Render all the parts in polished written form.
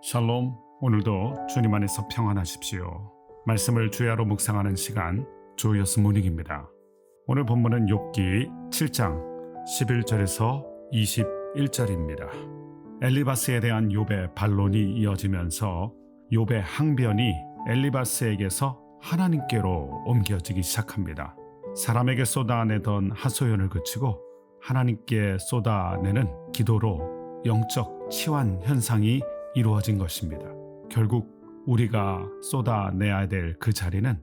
샬롬, 오늘도 주님 안에서 평안하십시오. 말씀을 주야로 묵상하는 시간, 주요스 모닝입니다. 오늘 본문은 욥기 7장 11절에서 21절입니다. 엘리바스에 대한 욥의 반론이 이어지면서 욥의 항변이 엘리바스에게서 하나님께로 옮겨지기 시작합니다. 사람에게 쏟아내던 하소연을 그치고 하나님께 쏟아내는 기도로 영적 치환 현상이 이루어진 것입니다. 결국 우리가 쏟아내야 될 그 자리는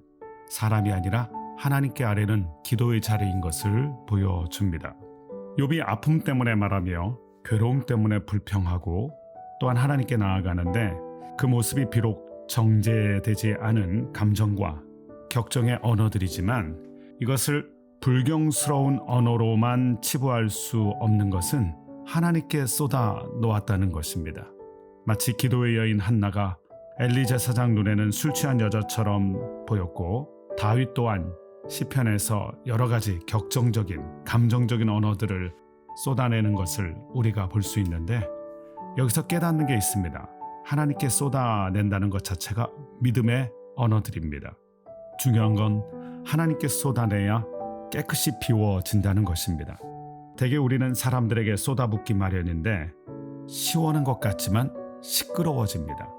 사람이 아니라 하나님께 아뢰는 기도의 자리인 것을 보여줍니다. 욥이 아픔 때문에 말하며 괴로움 때문에 불평하고 또한 하나님께 나아가는데 그 모습이 비록 정제되지 않은 감정과 격정의 언어들이지만 이것을 불경스러운 언어로만 치부할 수 없는 것은 하나님께 쏟아 놓았다는 것입니다. 마치 기도의 여인 한나가 엘리 제사장 눈에는 술 취한 여자처럼 보였고 다윗 또한 시편에서 여러 가지 격정적인 감정적인 언어들을 쏟아내는 것을 우리가 볼 수 있는데 여기서 깨닫는 게 있습니다. 하나님께 쏟아낸다는 것 자체가 믿음의 언어들입니다. 중요한 건 하나님께 쏟아내야 깨끗이 비워진다는 것입니다. 대개 우리는 사람들에게 쏟아붓기 마련인데 시원한 것 같지만 시끄러워집니다.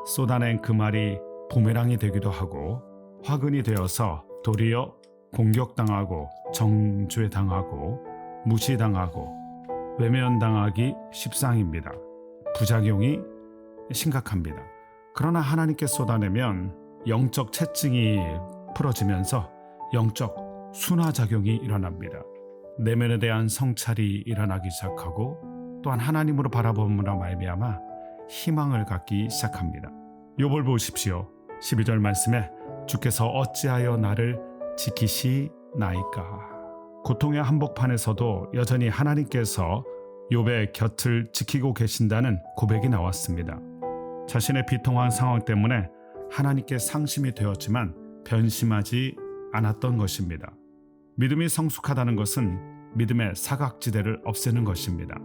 쏟아낸 그 말이 부메랑이 되기도 하고 화근이 되어서 도리어 공격당하고 정죄당하고 무시당하고 외면당하기 십상입니다. 부작용이 심각합니다. 그러나 하나님께 쏟아내면 영적 채증이 풀어지면서 영적 순화작용이 일어납니다. 내면에 대한 성찰이 일어나기 시작하고 또한 하나님으로 바라봄으로 말미암아 희망을 갖기 시작합니다. 욥을 보십시오. 12절 말씀에 주께서 어찌하여 나를 지키시나이까. 고통의 한복판에서도 여전히 하나님께서 욥의 곁을 지키고 계신다는 고백이 나왔습니다. 자신의 비통한 상황 때문에 하나님께 상심이 되었지만 변심하지 않았던 것입니다. 믿음이 성숙하다는 것은 믿음의 사각지대를 없애는 것입니다.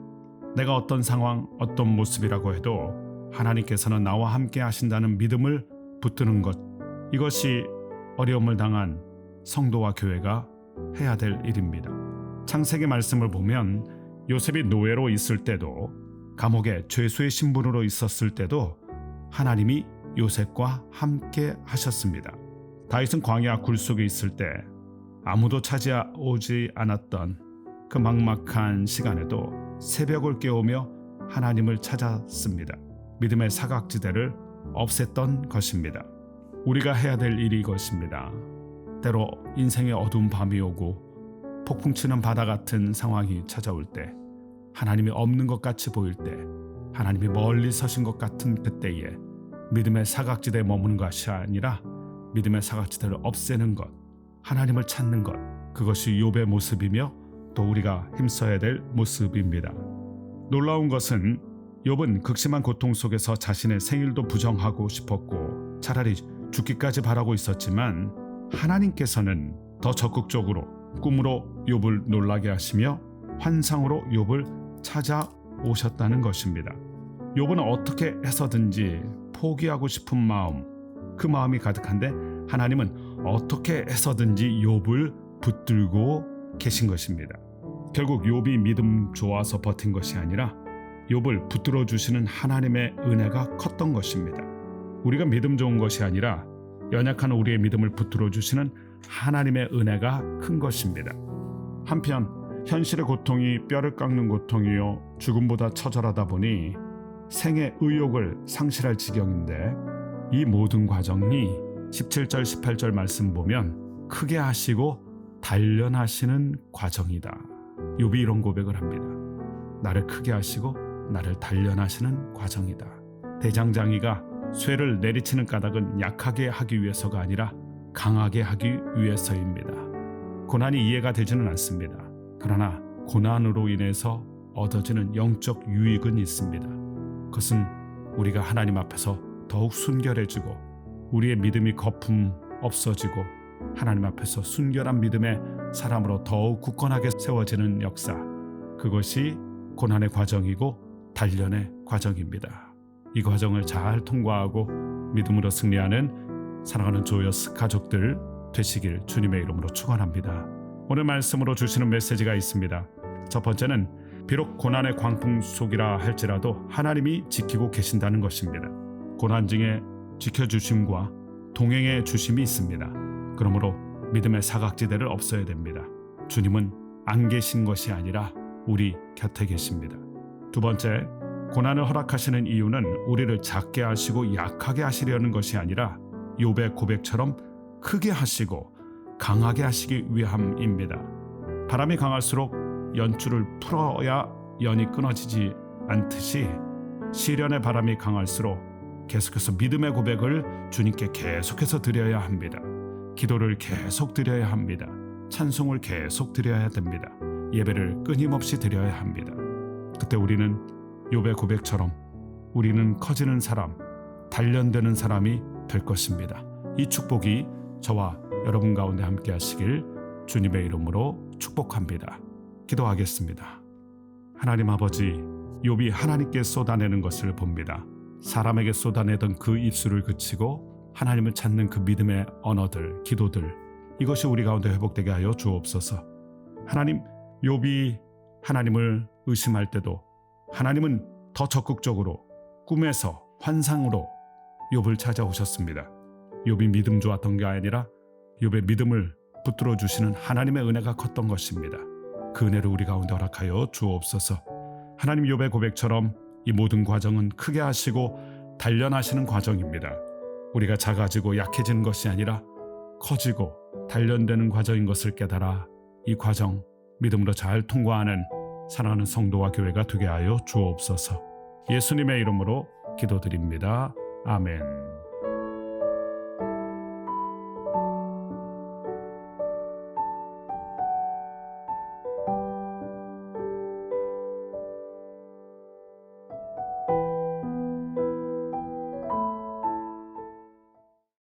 내가 어떤 상황, 어떤 모습이라고 해도 하나님께서는 나와 함께 하신다는 믿음을 붙드는 것, 이것이 어려움을 당한 성도와 교회가 해야 될 일입니다. 창세기 말씀을 보면 요셉이 노예로 있을 때도 감옥에 죄수의 신분으로 있었을 때도 하나님이 요셉과 함께 하셨습니다. 다윗은 광야 굴 속에 있을 때 아무도 찾아오지 않았던 그 막막한 시간에도 새벽을 깨우며 하나님을 찾았습니다. 믿음의 사각지대를 없앴던 것입니다. 우리가 해야 될 일이 이것입니다. 때로 인생의 어두운 밤이 오고 폭풍치는 바다 같은 상황이 찾아올 때, 하나님이 없는 것 같이 보일 때, 하나님이 멀리 서신 것 같은 그때에 믿음의 사각지대에 머무는 것이 아니라 믿음의 사각지대를 없애는 것, 하나님을 찾는 것, 그것이 욥의 모습이며 또 우리가 힘써야 될 모습입니다. 놀라운 것은 욥은 극심한 고통 속에서 자신의 생일도 부정하고 싶었고 차라리 죽기까지 바라고 있었지만 하나님께서는 더 적극적으로 꿈으로 욥을 놀라게 하시며 환상으로 욥을 찾아오셨다는 것입니다. 욥은 어떻게 해서든지 포기하고 싶은 마음, 그 마음이 가득한데 하나님은 어떻게 해서든지 욥을 붙들고 계신 것입니다. 결국 욥이 믿음 좋아서 버틴 것이 아니라 욥을 붙들어 주시는 하나님의 은혜가 컸던 것입니다. 우리가 믿음 좋은 것이 아니라 연약한 우리의 믿음을 붙들어 주시는 하나님의 은혜가 큰 것입니다. 한편 현실의 고통이 뼈를 깎는 고통이요 죽음보다 처절하다 보니 생의 의욕을 상실할 지경인데 이 모든 과정이 17절 18절 말씀 보면 크게 하시고 단련하시는 과정이다. 욥이 이런 고백을 합니다. 나를 크게 하시고 나를 단련하시는 과정이다. 대장장이가 쇠를 내리치는 까닭은 약하게 하기 위해서가 아니라 강하게 하기 위해서입니다. 고난이 이해가 되지는 않습니다. 그러나 고난으로 인해서 얻어지는 영적 유익은 있습니다. 그것은 우리가 하나님 앞에서 더욱 순결해지고 우리의 믿음이 거품 없어지고 하나님 앞에서 순결한 믿음의 사람으로 더욱 굳건하게 세워지는 역사, 그것이 고난의 과정이고 단련의 과정입니다. 이 과정을 잘 통과하고 믿음으로 승리하는 사랑하는 조여스 가족들 되시길 주님의 이름으로 축원합니다. 오늘 말씀으로 주시는 메시지가 있습니다. 첫 번째는 비록 고난의 광풍 속이라 할지라도 하나님이 지키고 계신다는 것입니다. 고난 중에 지켜주심과 동행해 주심이 있습니다. 그러므로 믿음의 사각지대를 없어야 됩니다. 주님은 안 계신 것이 아니라 우리 곁에 계십니다. 두 번째, 고난을 허락하시는 이유는 우리를 작게 하시고 약하게 하시려는 것이 아니라 욥의 고백처럼 크게 하시고 강하게 하시기 위함입니다. 바람이 강할수록 연줄을 풀어야 연이 끊어지지 않듯이 시련의 바람이 강할수록 계속해서 믿음의 고백을 주님께 계속해서 드려야 합니다. 기도를 계속 드려야 합니다. 찬송을 계속 드려야 됩니다. 예배를 끊임없이 드려야 합니다. 그때 우리는 욥의 고백처럼 우리는 커지는 사람, 단련되는 사람이 될 것입니다. 이 축복이 저와 여러분 가운데 함께 하시길 주님의 이름으로 축복합니다. 기도하겠습니다. 하나님 아버지, 욥이 하나님께 쏟아내는 것을 봅니다. 사람에게 쏟아내던 그 입술을 그치고 하나님을 찾는 그 믿음의 언어들, 기도들, 이것이 우리 가운데 회복되게 하여 주옵소서. 하나님, 욥이 하나님을 의심할 때도 하나님은 더 적극적으로 꿈에서 환상으로 욥을 찾아오셨습니다. 욥이 믿음 좋았던 게 아니라 욥의 믿음을 붙들어 주시는 하나님의 은혜가 컸던 것입니다. 그 은혜를 우리 가운데 허락하여 주옵소서. 하나님, 욥의 고백처럼 이 모든 과정은 크게 하시고 단련하시는 과정입니다. 우리가 작아지고 약해지는 것이 아니라 커지고 단련되는 과정인 것을 깨달아 이 과정 믿음으로 잘 통과하는 사랑하는 성도와 교회가 되게 하여 주옵소서. 예수님의 이름으로 기도드립니다. 아멘.